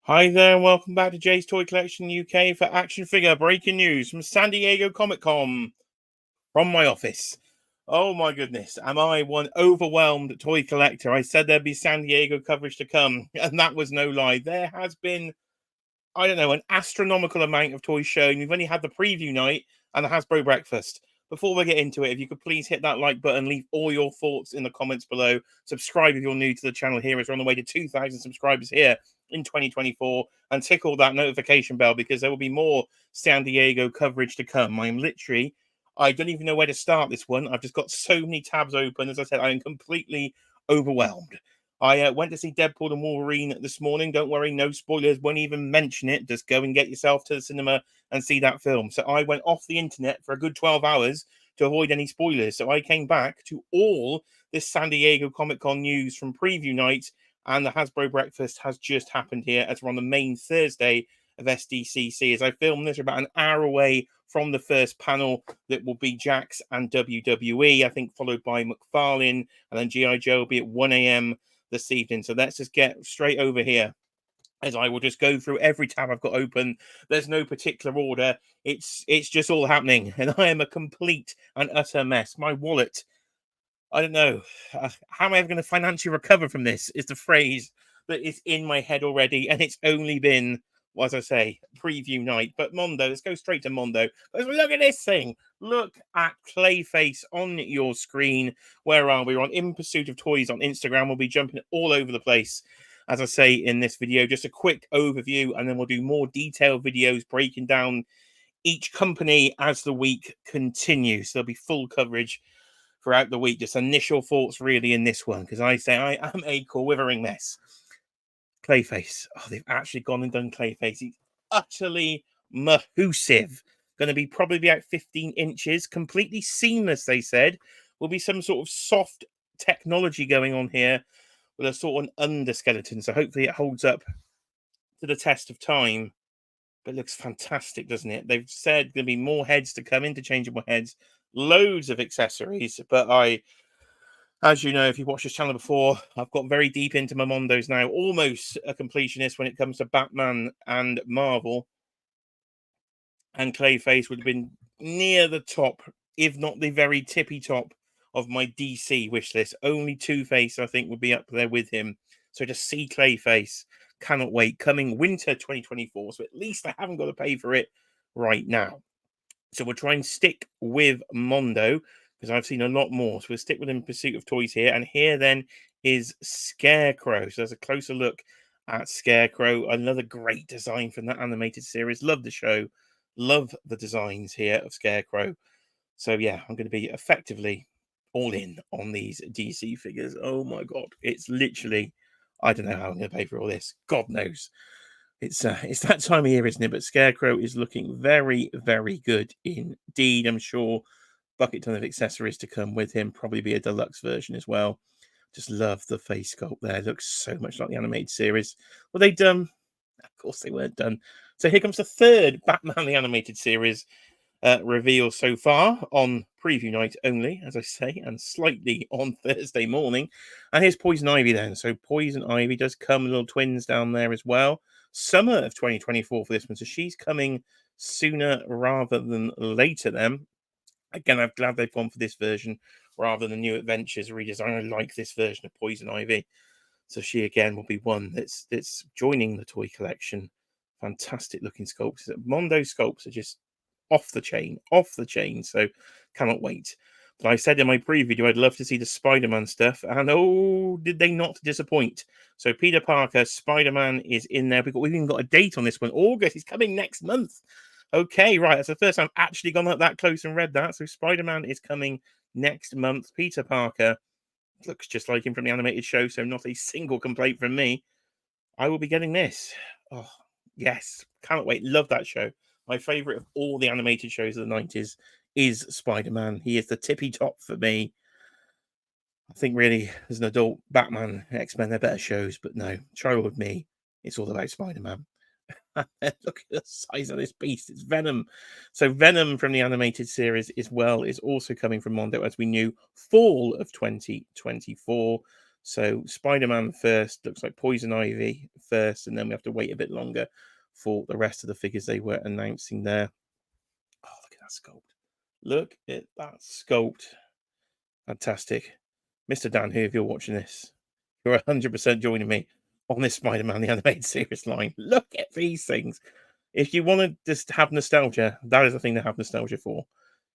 Hi there, and welcome back to Jay's Toy Collection UK for action figure breaking news from San Diego Comic Con from my office. Oh my goodness, am I one overwhelmed toy collector? I said there'd be San Diego coverage to come, and that was no lie. There has been, I don't know, an astronomical amount of toys shown. We've only had the preview night and the Hasbro breakfast. Before we get into it, if you could please hit that like button, leave all your thoughts in the comments below. Subscribe if you're new to the channel here, as we're on the way to 2,000 subscribers here in 2024. And tickle that notification bell because there will be more San Diego coverage to come. I don't even know where to start this one. I've just got so many tabs open. As I said, I am completely overwhelmed. I went to see Deadpool and Wolverine this morning. Don't worry, no spoilers. Won't even mention it. Just go and get yourself to the cinema and see that film. So I went off the internet for a good 12 hours to avoid any spoilers. So I came back to all this San Diego Comic Con news from preview night, and the Hasbro breakfast has just happened here as we're on the main Thursday of SDCC. As I film this, we're about an hour away from the first panel that will be Jax and WWE, I think, followed by McFarlane, and then G.I. Joe will be at 1 a.m. this evening. So let's just get straight over here as I will just go through every tab I've got open. There's no particular order. It's just all happening, and I am a complete and utter mess. My wallet, I don't know. How am I ever going to financially recover from this? Is the phrase that is in my head already, and it's only been, well, as I say, preview night. But Mondo, let's go straight to Mondo. Look at this thing. Look at Clayface on your screen. Where are we? We're on In Pursuit of Toys on Instagram. We'll be jumping all over the place, as I say in this video. Just a quick overview, and then we'll do more detailed videos breaking down each company as the week continues. There'll be full coverage throughout the week. Just initial thoughts really in this one, because I say I am a quivering mess. Clayface. Oh, they've actually gone and done Clayface. He's utterly mahoosive. Going to be probably about 15 inches. Completely seamless, they said. Will be some sort of soft technology going on here with a sort of an underskeleton. So hopefully it holds up to the test of time. But it looks fantastic, doesn't it? They've said there'll be more heads to come, interchangeable heads, loads of accessories. But as you know, if you've watched this channel before, I've got very deep into my Mondos now, almost a completionist when it comes to Batman and Marvel. And Clayface would have been near the top, if not the very tippy top of my DC wish list. Only Two-Face, I think, would be up there with him. So to see Clayface, cannot wait. Coming winter 2024, so at least I haven't got to pay for it right now. So we'll try and stick with Mondo, because I've seen a lot more. So we'll stick with In Pursuit of Toys here. And here then is Scarecrow. So there's a closer look at Scarecrow. Another great design from that animated series. Love the show. Love the designs here of Scarecrow. So yeah, I'm going to be effectively all in on these DC figures. Oh my God. It's literally, I don't know how I'm going to pay for all this. God knows. It's that time of year, isn't it? But Scarecrow is looking very, very good indeed. I'm sure bucket ton of accessories to come with him. Probably be a deluxe version as well. Just love the face sculpt there. Looks so much like the animated series. Were they done? Of course they weren't done. So here comes the third Batman the Animated Series reveal so far on preview night only, as I say, and slightly on Thursday morning. And here's Poison Ivy then. So Poison Ivy does come, little twins down there as well. Summer of 2024 for this one. So she's coming sooner rather than later then. Again, I'm glad they've gone for this version rather than New Adventures redesign. I like this version of Poison Ivy. So she again will be one that's joining the toy collection. Fantastic looking sculpts. Mondo sculpts are just off the chain. So cannot wait. But I said in my preview, I'd love to see the Spider-Man stuff, and oh, did they not disappoint? So Peter Parker, Spider-Man is in there. We've even got a date on this one. August. He's coming next month. Okay, right. That's the first time I've actually gone up that close and read that. So Spider-Man is coming next month. Peter Parker looks just like him from the animated show, so not a single complaint from me. I will be getting this. Oh, yes. Cannot wait. Love that show. My favorite of all the animated shows of the 90s is Spider-Man. He is the tippy top for me. I think really, as an adult, Batman, X-Men, they're better shows, but no, try with me. It's all about Spider-Man. Look at the size of this beast. It's Venom. So Venom from the animated series as well is also coming from Mondo, as we knew, fall of 2024. So Spiderman first, looks like Poison Ivy first, and then we have to wait a bit longer for the rest of the figures they were announcing there. Oh, look at that sculpt. Look at that sculpt. Fantastic. Mr. Dan, who, if you're watching this, you're 100% joining me on this Spider-Man, the animated series line. Look at these things. If you want to just have nostalgia, that is the thing to have nostalgia for.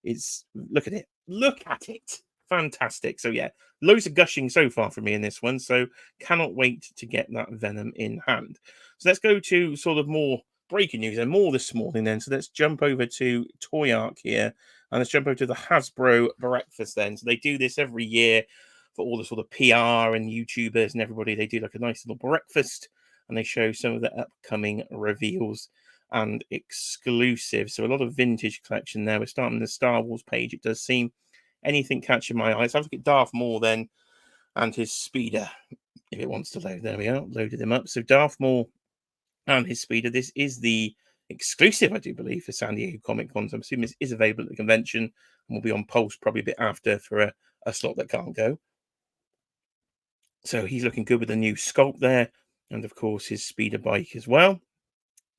It's, look at it. Look at it. Fantastic. So yeah, loads of gushing so far from me in this one. So cannot wait to get that Venom in hand. So let's go to sort of more breaking news and more this morning then. So let's jump over to Toy Arc here. And let's jump over to the Hasbro breakfast then. So they do this every year for all the sort of PR and YouTubers and everybody. They do like a nice little breakfast and they show some of the upcoming reveals and exclusives. So a lot of vintage collection there. We're starting the Star Wars page. It does seem anything catching my eyes. I've look at Darth Maul then and his speeder. If it wants to load, there we are. Loaded him up. So Darth Maul and his speeder. This is the exclusive, I do believe, for San Diego Comic Con. So I'm assuming this is available at the convention and will be on Pulse probably a bit after for a slot that can't go. So he's looking good with the new sculpt there. And of course, his speeder bike as well.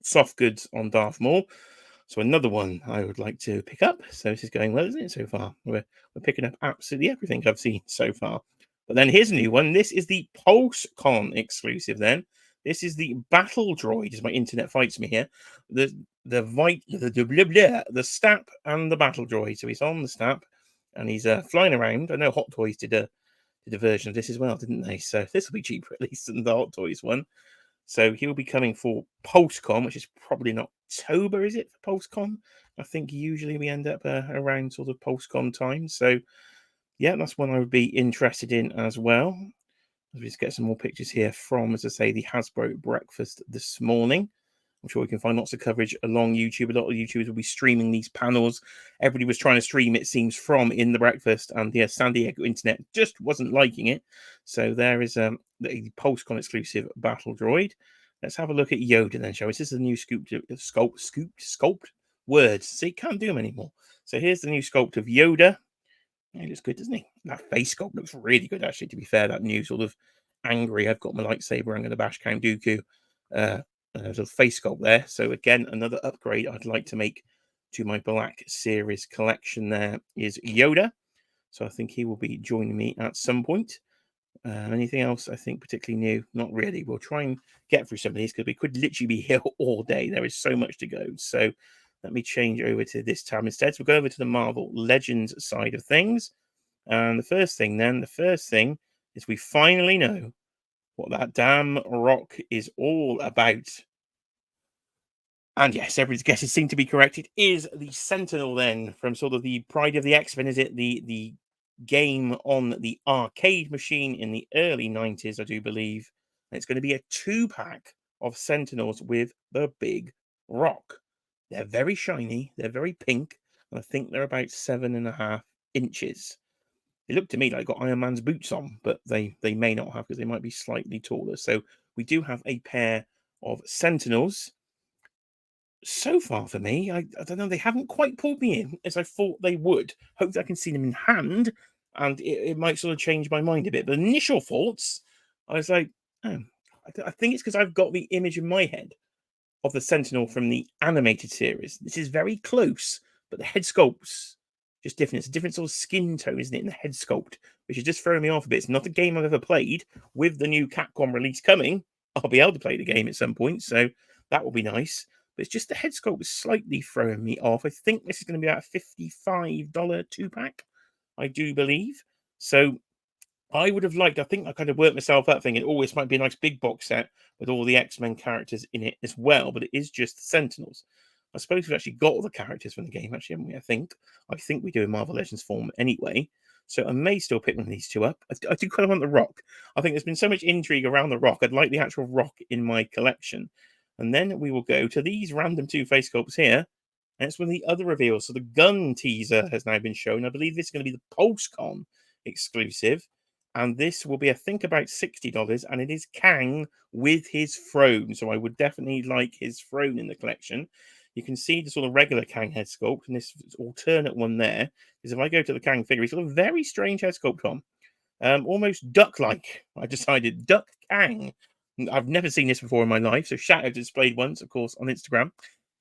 Soft goods on Darth Maul. So another one I would like to pick up. So this is going well, isn't it, so far? We're picking up absolutely everything I've seen so far. But then here's a new one. This is the PulseCon exclusive then. This is the Battle Droid, as my internet fights me here. The Stap and the Battle Droid. So he's on the Stap and he's flying around. I know Hot Toys did a version of this as well, didn't they? So this will be cheaper at least than the Hot Toys one. So he'll be coming for PulseCon, which is probably in October, is it, for PulseCon? I think usually we end up around sort of PulseCon time. So, yeah, that's one I would be interested in as well. Let's just get some more pictures here from, as I say, the Hasbro breakfast this morning. I'm sure we can find lots of coverage along YouTube. A lot of YouTubers will be streaming these panels. Everybody was trying to stream, it seems, from in the breakfast, and the San Diego internet just wasn't liking it. So there is the PulseCon exclusive Battle Droid. Let's have a look at Yoda then, shall we? This is the new sculpt words. See, can't do them anymore. So here's the new sculpt of Yoda. He looks good, doesn't he? That face sculpt looks really good, actually, to be fair. That new sort of angry, I've got my lightsaber, I'm going to bash Count Dooku. Little face sculpt there. So again, another upgrade I'd like to make to my Black Series collection there is Yoda. So I think he will be joining me at some point. Anything else I think particularly new? Not really. We'll try and get through some of these because we could literally be here all day. There is so much to go. So let me change over to this tab instead. So we'll go over to the Marvel Legends side of things. And the first thing is we finally know what that damn rock is all about. And yes, everybody's guesses seem to be correct. It is the Sentinel then from sort of the Pride of the X-Men, is it? The game on the arcade machine in the early 90s, I do believe. And it's going to be a 2-pack of Sentinels with the big rock. They're very shiny, they're very pink, and I think they're about 7.5 inches. It looked to me like got Iron Man's boots on, but they may not have because they might be slightly taller. So we do have a pair of Sentinels. So far for me, I don't know, they haven't quite pulled me in as I thought they would. Hope I can see them in hand, and it might sort of change my mind a bit. But initial thoughts, I was like, oh, I think it's because I've got the image in my head of the Sentinel from the animated series. This is very close, but the head sculpt's just different. It's a different sort of skin tone, isn't it, in the head sculpt, which is just throwing me off a bit. It's not a game I've ever played. With the new Capcom release coming, I'll be able to play the game at some point, so that will be nice. But it's just the head sculpt is slightly throwing me off. I think this is going to be about a $55 2-pack, I do believe. So I would have liked, I think I kind of worked myself up thinking, oh, this might be a nice big box set with all the X-Men characters in it as well, but it is just the Sentinels. I suppose we've actually got all the characters from the game, actually, haven't we? I think we do in Marvel Legends form anyway. So I may still pick one of these two up. I do kind of want the rock. I think there's been so much intrigue around the rock. I'd like the actual rock in my collection. And then we will go to these random 2 face sculpts here. And it's one of the other reveals. So the gun teaser has now been shown. I believe this is going to be the PulseCon exclusive. And this will be, I think, about $60. And it is Kang with his throne. So I would definitely like his throne in the collection. You can see the sort of regular Kang head sculpt. And this alternate one there is if I go to the Kang figure, he's got a very strange head sculpt on. almost duck-like. I decided Duck Kang. I've never seen this before in my life, so shout out to Displayed Once, of course, on Instagram,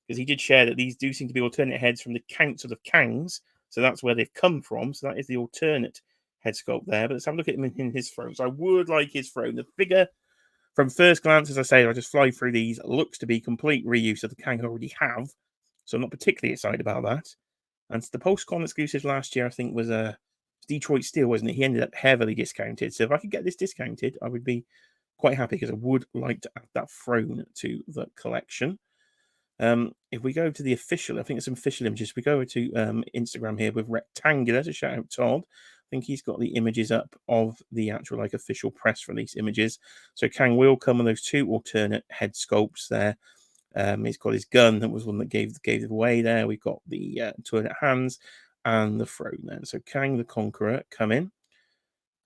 because he did share that these do seem to be alternate heads from the Council of Kangs, so that's where they've come from. So that is the alternate head sculpt there. But let's have a look at him in his throne. So I would like his throne. The figure, from first glance, as I say, I just fly through these, looks to be complete reuse of the Kang I already have, so I'm not particularly excited about that. And the PulseCon exclusive last year, I think, was a Detroit Steel, wasn't it? He ended up heavily discounted. So if I could get this discounted, I would be quite happy, because I would like to add that throne to the collection. If we go to the official, I think there's some official images. If we go to Instagram here with Rectangular, to shout out Todd. I think he's got the images up of the actual like official press release images. So Kang will come on those two alternate head sculpts there. He's got his gun, that was one that gave it away there. We've got the alternate hands and the throne there. So Kang the Conqueror come in.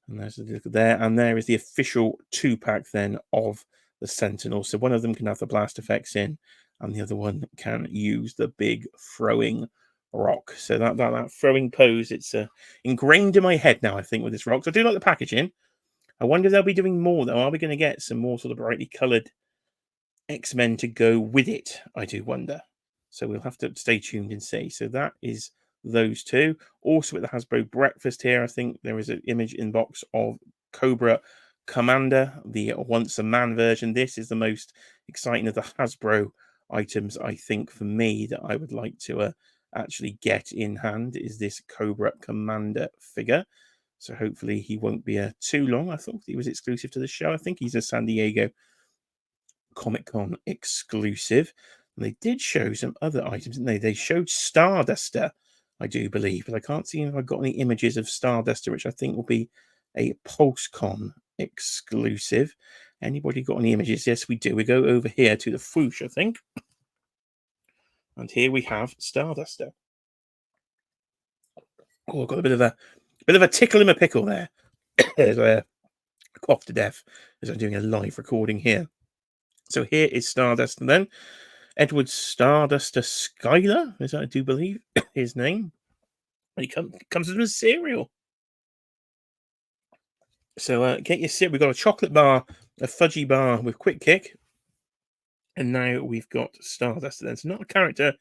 And there's a look there. And there is the official 2-pack then of the Sentinel. So one of them can have the blast effects in, and the other one can use the big throwing rock. So that throwing pose, it's ingrained in my head now, I think, with this rock. So I do like the packaging. I wonder if they'll be doing more, though. Are we going to get some more sort of brightly coloured X-Men to go with it? I do wonder. So we'll have to stay tuned and see. So that is those two. Also, with the Hasbro breakfast here, I think there is an image in box of Cobra Commander, the Once a Man version. This is the most exciting of the Hasbro items, I think, for me, that I would like to actually get in hand, is this Cobra Commander figure. So hopefully he won't be too long. I thought he was exclusive to the show. I think he's a San Diego Comic-Con exclusive. And they did show some other items, didn't they? They showed Starduster, I do believe, but I can't see if I've got any images of Starduster, which I think will be a PulseCon exclusive. Anybody got any images? Yes, we do. We go over here to the Foosh, I think. And here we have Starduster. Oh, I've got a bit of a tickle in my pickle there. There's a cough to death as I'm doing a live recording here. So here is Starduster then. Edward Starduster Skyler, is that, I do believe, his name. He comes with a cereal. So get your cereal. We've got a chocolate bar, a fudgy bar with Quick Kick. And now we've got Starduster then. It's not a character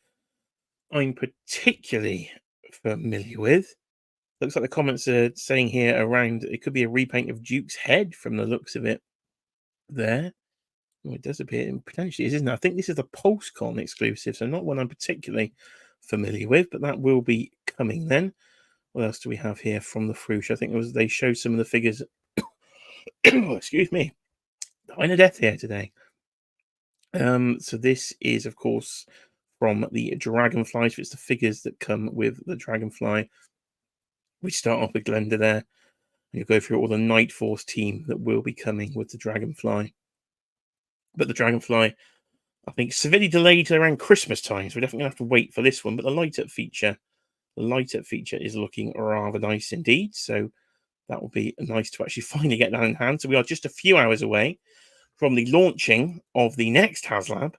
I'm particularly familiar with. Looks like the comments are saying here around it could be a repaint of Duke's head from the looks of it there. Oh, it does appear potentially isn't it? I think this is a PulseCon exclusive, so not one I'm particularly familiar with, but that will be coming then. What else do we have here from the Frush? I think they showed some of the figures. Excuse me, dying of death here today. So this is, of course, from the Dragonfly. So it's the figures that come with the Dragonfly. We start off with Glenda there, and you'll go through all the Night Force team that will be coming with the Dragonfly. But the Dragonfly, I think, severely delayed to around Christmas time, so we're definitely going to have to wait for this one. But the light-up feature is looking rather nice indeed. So that will be nice to actually finally get that in hand. So we are just a few hours away from the launching of the next HasLab,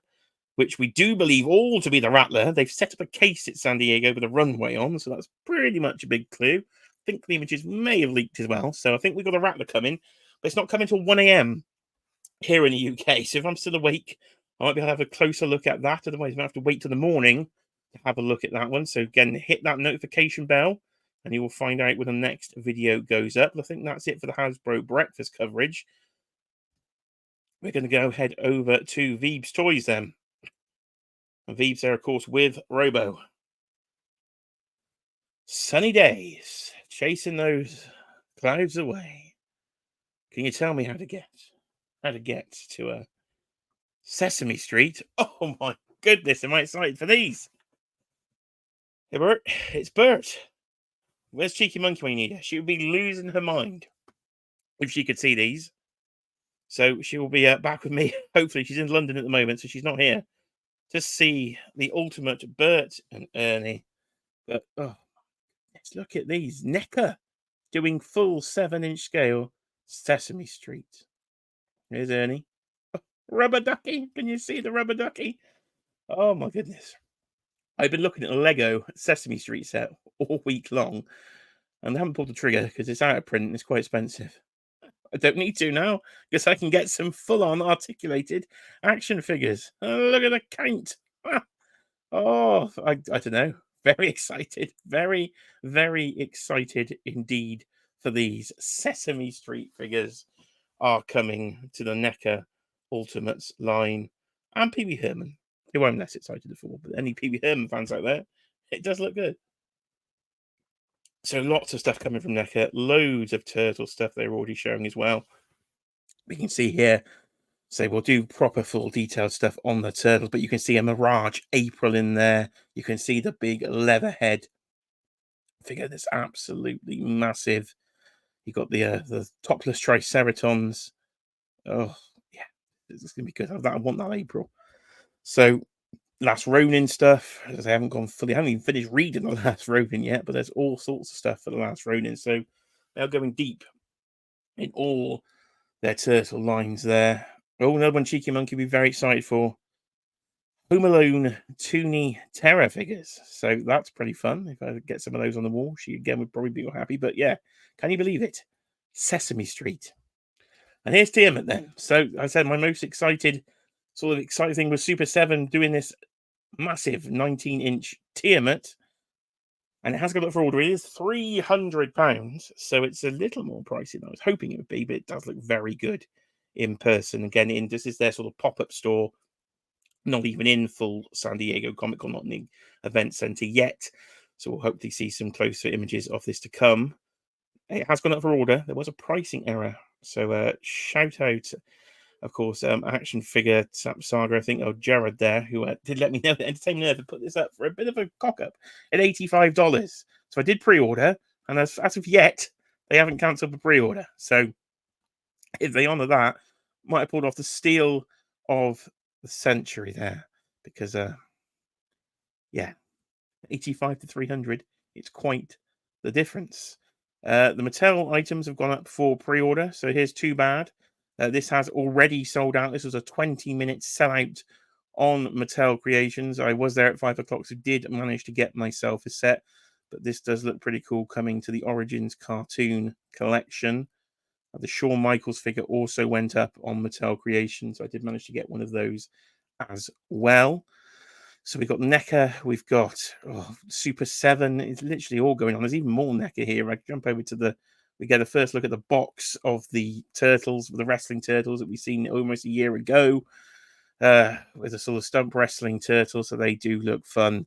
which we do believe all to be the Rattler. They've set up a case at San Diego with a runway on, so that's pretty much a big clue. I think the images may have leaked as well. So I think we've got a Rattler coming, but it's not coming till 1 a.m. here in the UK. So if I'm still awake, I might be able to have a closer look at that. Otherwise, I might have to wait till the morning to have a look at that one. So again, hit that notification bell, and you will find out when the next video goes up. I think that's it for the Hasbro breakfast coverage. We're going to go head over to Veeb's Toys then. And Veeb's there, of course, with Robo. Sunny days, chasing those clouds away. Can you tell me how to get to Sesame Street? Oh my goodness, am I excited for these? Hey Bert, it's Bert. Where's Cheeky Monkey when you need her? She would be losing her mind if she could see these. So she will be back with me. Hopefully, she's in London at the moment, so she's not here to see the ultimate Bert and Ernie. But oh, let's look at these. NECA doing full 7-inch scale Sesame Street. Here's Ernie. Oh, rubber ducky. Can you see the rubber ducky? Oh my goodness. I've been looking at a Lego Sesame Street set all week long. And I haven't pulled the trigger because it's out of print and it's quite expensive. I don't need to now because I can get some full-on articulated action figures. Oh, look at the count. Oh, I don't know. Very excited. Very, very excited indeed for these Sesame Street figures are coming to the NECA Ultimates line. And PB Herman, who I'm less excited for, but any PB Herman fans out there, it does look good. So lots of stuff coming from NECA, loads of turtle stuff they're already showing as well. We can see here, so we'll do proper full detailed stuff on the turtles, but you can see a Mirage April in there. You can see the big leatherhead figure that's absolutely massive. You got the topless Triceratons. Oh yeah, this is gonna be good. I want that April. So Last Ronin stuff. As I haven't gone fully, I haven't even finished reading the Last Ronin yet, but there's all sorts of stuff for the Last Ronin. So they're going deep in all their turtle lines there. Oh, another one Cheeky Monkey will be very excited for. Home Alone Toonie Terror figures. So that's pretty fun. If I get some of those on the wall, she again would probably be all happy. But yeah, can you believe it? Sesame Street. And here's Tiamat then. So I said my most exciting thing was Super 7 doing this massive 19-inch Tiamat. And it has got up for order. It is £300. So it's a little more pricey than I was hoping it would be, but it does look very good in person. Again, this is their sort of pop-up store. Not even in full San Diego Comic Con, not in the event center yet. So we'll hopefully see some closer images of this to come. It has gone up for order. There was a pricing error. So shout out, of course, action figure saga, I think, Jared there, who did let me know that Entertainment Nerve had put this up for a bit of a cock up at $85. So I did pre-order, and as of yet, they haven't cancelled the pre-order. So if they honour that, might have pulled off the steal of the century there, because yeah, 85 to 300, it's quite the difference. The Mattel items have gone up for pre-order, so here's Too Bad. This has already sold out. This was a 20-minute sellout on Mattel Creations. I was there at 5 o'clock, so did manage to get myself a set, but this does look pretty cool, coming to the Origins cartoon collection. The Shawn Michaels figure also went up on Mattel Creations, so I did manage to get one of those as well. So we've got NECA, we've got Super 7. It's literally all going on. There's even more NECA here. I jump over to we get a first look at the box of the turtles, the wrestling turtles that we've seen almost a year ago, with a sort of stump wrestling turtle. So they do look fun.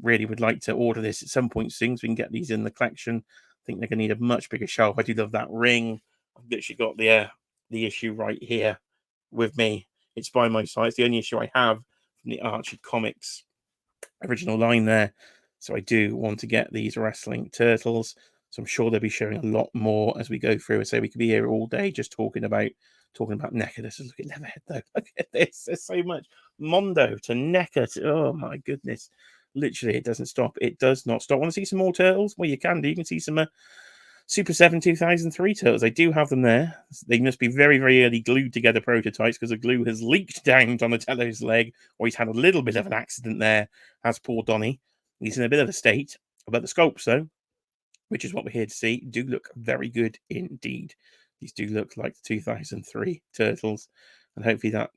Really would like to order this at some point soon so we can get these in the collection. I think they're going to need a much bigger shelf. I do love that ring. I've literally got the issue right here with me. It's by my side. It's the only issue I have from the Archie Comics original line there. So I do want to get these wrestling turtles. So I'm sure they'll be showing a lot more as we go through. So we could be here all day just talking about NECA. This is, look at Leatherhead though. Look at this. There's so much. Mondo to NECA to, oh my goodness. Literally, it doesn't stop. It does not stop. Want to see some more turtles? Well, you can do. You can see some Super 7 2003 turtles. I do have them there. They must be very, very early glued together prototypes because the glue has leaked down Donatello's leg, or he's had a little bit of an accident there, as poor Donny. He's in a bit of a state. But the sculpts, though, which is what we're here to see, do look very good indeed. These do look like the 2003 turtles, and hopefully that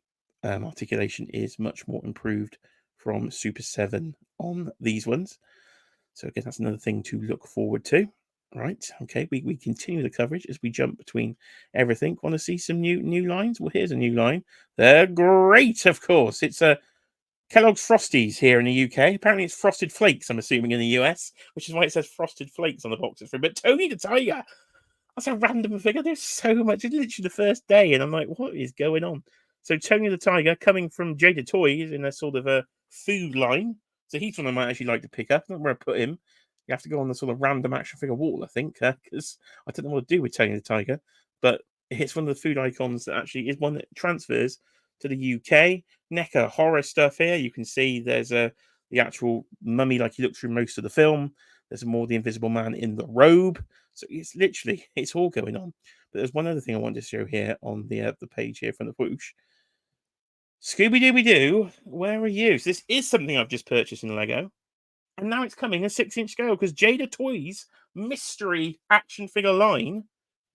articulation is much more improved from Super 7 on these ones. So again, that's another thing to look forward to. Right, okay, we continue the coverage as we jump between everything. Want to see some new lines? Well, here's a new line. They're great, of course. It's a Kellogg's Frosties here in the UK. Apparently it's Frosted Flakes, I'm assuming, in the US, which is why it says Frosted Flakes on the box. But Tony the Tiger, that's a random figure. There's so much. It's literally the first day, and I'm like, what is going on? So Tony the Tiger, coming from Jada Toys in a sort of a food line. So he's one I might actually like to pick up. Not where I put him. You have to go on the sort of random action figure wall, I think, because I don't know what to do with Tony the Tiger. But it's one of the food icons that actually is one that transfers to the UK. NECA horror stuff here. You can see there's the actual mummy like he looks through most of the film. There's more the Invisible Man in the robe. So it's literally, it's all going on. But there's one other thing I wanted to show here on the page here from the whoosh. Scooby-Dooby-Doo, where are you? So this is something I've just purchased in Lego. And now it's coming a 6-inch scale because Jada Toys mystery action figure line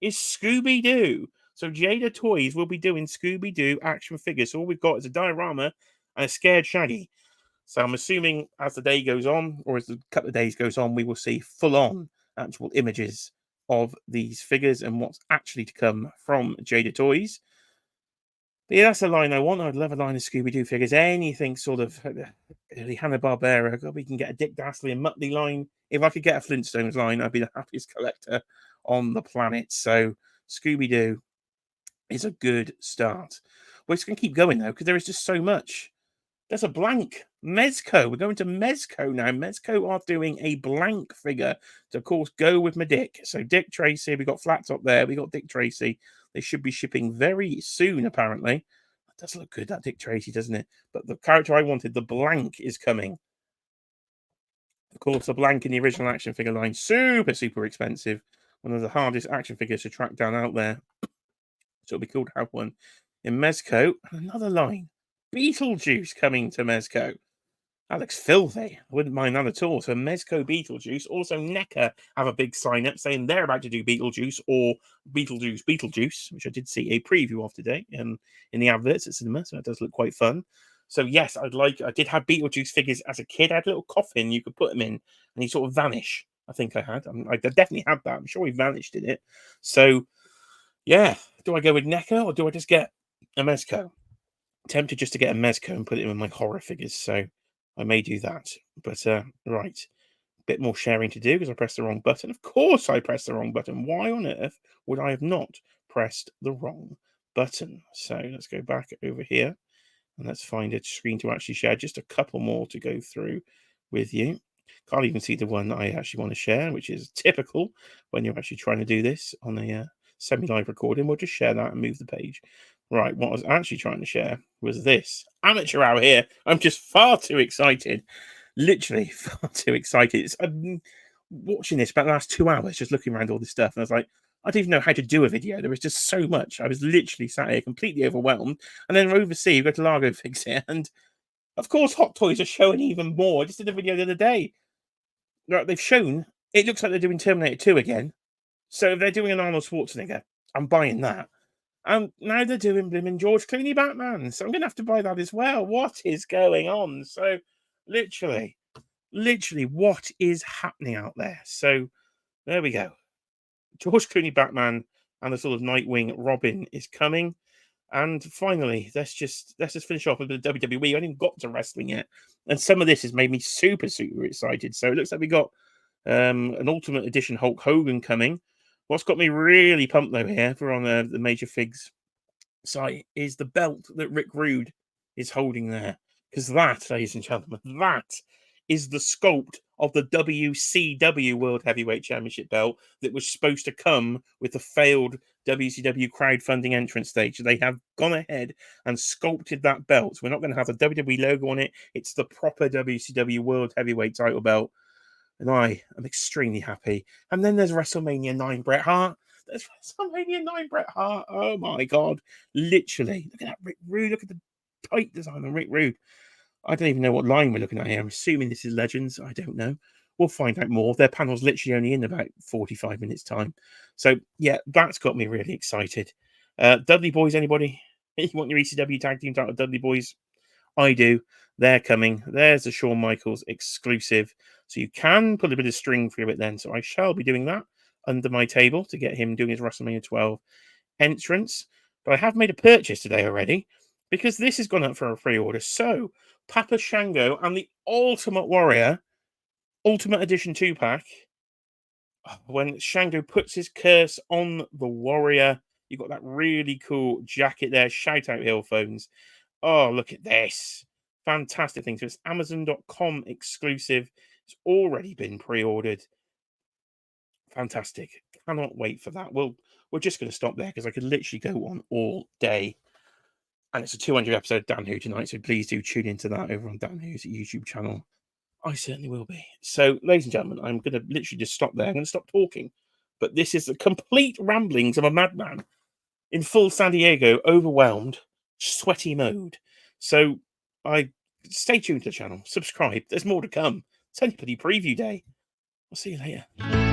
is Scooby-Doo. So Jada Toys will be doing Scooby-Doo action figures. So all we've got is a diorama and a scared Shaggy. So I'm assuming as the day goes on, or as the couple of days goes on, we will see full-on actual images of these figures and what's actually to come from Jada Toys. But yeah, that's a line I want. I'd love a line of Scooby-Doo figures. Anything sort of early Hanna-Barbera. We can get a Dick Dastardly and Muttley line. If I could get a Flintstones line, I'd be the happiest collector on the planet. So Scooby-Doo is a good start. Well, it's going to keep going, though, because there is just so much. There's a blank. Mezco. We're going to Mezco now. Mezco are doing a blank figure to, of course, go with my Dick. So Dick Tracy, we got Flat Top there. We got Dick Tracy. They should be shipping very soon, apparently. That does look good, that Dick Tracy, doesn't it? But the character I wanted, the blank, is coming. Of course, the blank in the original action figure line, super, super expensive. One of the hardest action figures to track down out there. So it'll be cool to have one in Mezco. Another line. Beetlejuice coming to Mezco. That looks filthy. I wouldn't mind that at all. So Mezco Beetlejuice. Also, NECA have a big sign up saying they're about to do Beetlejuice or Beetlejuice, which I did see a preview of today in the adverts at cinema. So that does look quite fun. So yes, I did have Beetlejuice figures as a kid. I had a little coffin you could put them in and he sort of vanish. I think I had. I definitely had that. I'm sure he vanished in it. So yeah, do I go with NECA or do I just get a Mezco? Tempted just to get a Mezco and put it in my horror figures. So I may do that. But right, bit more sharing to do because I pressed the wrong button. Of course I pressed the wrong button. Why on earth would I have not pressed the wrong button? So let's go back over here and let's find a screen to actually share. Just a couple more to go through with you. Can't even see the one that I actually want to share, which is typical when you're actually trying to do this on a semi-live recording. We'll just share that and move the page. Right, what I was actually trying to share was this. Amateur hour here. I'm just far too excited. Literally far too excited. I've been watching this about the last 2 hours, just looking around all this stuff. And I was like, I don't even know how to do a video. There was just so much. I was literally sat here completely overwhelmed. And then overseas, we go to Largo Fix it. And of course, Hot Toys are showing even more. I just did a video the other day. Right, they've shown, it looks like they're doing Terminator 2 again. So if they're doing an Arnold Schwarzenegger, I'm buying that. And now they're doing Blimmin' George Clooney Batman. So I'm going to have to buy that as well. What is going on? So literally, what is happening out there? So there we go. George Clooney Batman and the sort of Nightwing Robin is coming. And finally, let's just finish off with the WWE. I haven't even got to wrestling yet. And some of this has made me super, super excited. So it looks like we got an Ultimate Edition Hulk Hogan coming. What's got me really pumped though here, if we're on the Major Figs site, is the belt that Rick Rude is holding there. Because that, ladies and gentlemen, that is the sculpt of the WCW World Heavyweight Championship belt that was supposed to come with the failed WCW crowdfunding entrance stage. They have gone ahead and sculpted that belt. We're not going to have a WWE logo on it. It's the proper WCW World Heavyweight title belt. And I am extremely happy. And then there's WrestleMania 9 Bret Hart. There's WrestleMania 9 Bret Hart. Oh my God. Literally. Look at that Rick Rude. Look at the tight design on Rick Rude. I don't even know what line we're looking at here. I'm assuming this is Legends. I don't know. We'll find out more. Their panel's literally only in about 45 minutes time. So yeah, that's got me really excited. Dudley Boys, anybody? You want your ECW tag team title, Dudley Boys? I do. They're coming. There's a Shawn Michaels exclusive. So you can put a bit of string through it then. So I shall be doing that under my table to get him doing his WrestleMania 12 entrance. But I have made a purchase today already because this has gone up for a pre-order. So Papa Shango and the Ultimate Warrior Ultimate Edition 2-pack. When Shango puts his curse on the Warrior, you've got that really cool jacket there. Shout out Hillphones. Oh, look at this. Fantastic thing. So it's Amazon.com exclusive. It's already been pre-ordered. Fantastic. Cannot wait for that. We're just going to stop there because I could literally go on all day. And it's a 200 episode Dan Who tonight. So please do tune into that over on Dan Who's YouTube channel. I certainly will be. So, ladies and gentlemen, I'm going to literally just stop there. I'm going to stop talking. But this is the complete ramblings of a madman in full San Diego, overwhelmed, sweaty mode. So, stay tuned to the channel. Subscribe. There's more to come. It's only bloody preview day. I'll see you later.